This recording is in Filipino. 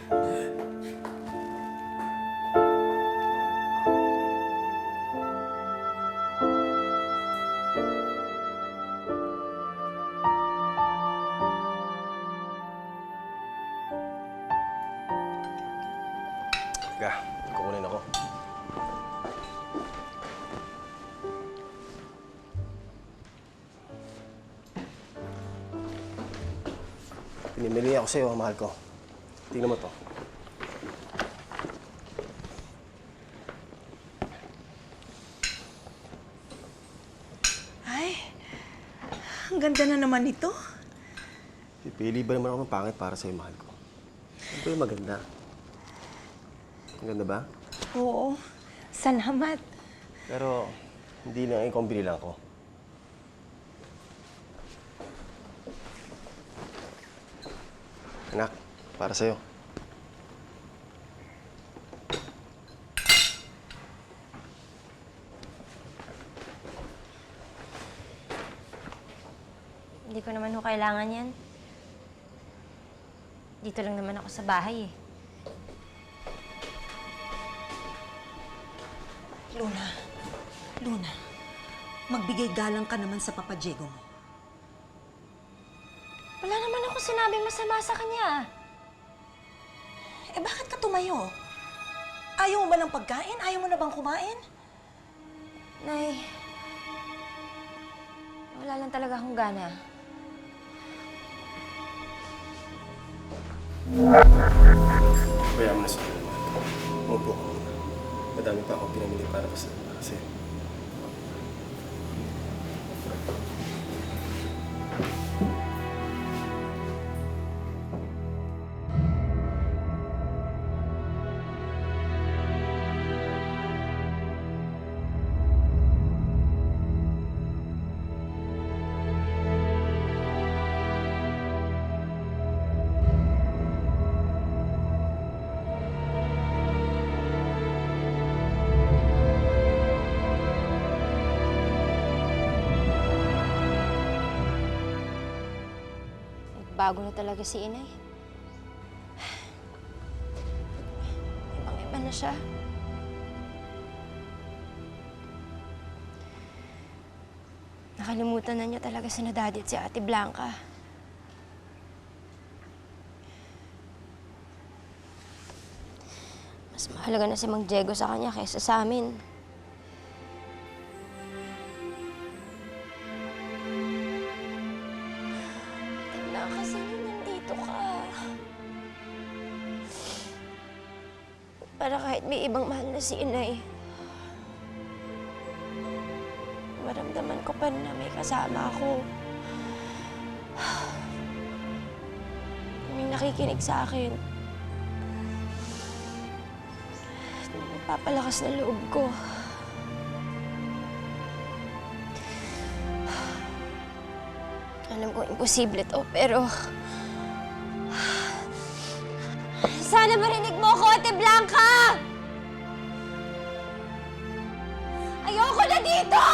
Teka, kukunin ako. Pinimili ako sa'yo, mahal ko. Tingnan mo to. Ay, ang ganda na naman ito. Pipili ba naman ako ng pangit para sa'yo, mahal ko? Ano ba yung maganda? Ang ganda ba? Oo, salamat. Pero, hindi lang ikaw ang binilang ko. Anak, para sa'yo. Hindi ko naman ho kailangan yan. Dito lang naman ako sa bahay eh. Luna, magbigay galang ka naman sa Papa Diego mo. Wala naman ako sinabing masama sa kanya. Eh bakit ka tumayo? Ayaw mo ba ng pagkain? Ayaw mo na bang kumain? Nay, wala lang talaga akong gana. Kaya mo na sa akin, mahal ko. Umupo ko muna. Madami pa akong pinamili para sa'yo. Bago na talaga si Inay. Ibang-iba na siya. Nakalimutan na niya talaga si Daddy at si Ate Blanca. Mas mahalaga na si Mang Diego sa kanya kaysa sa amin. Kasi nandito ka. Para kahit may ibang mahal na si Inay, maramdaman ko pa na may kasama ako. May nakikinig sa akin. At nagpapalakas na loob ko. Alam ko, imposible to, pero... Sana marinig mo ko, Ate Blanca! Ayoko na dito!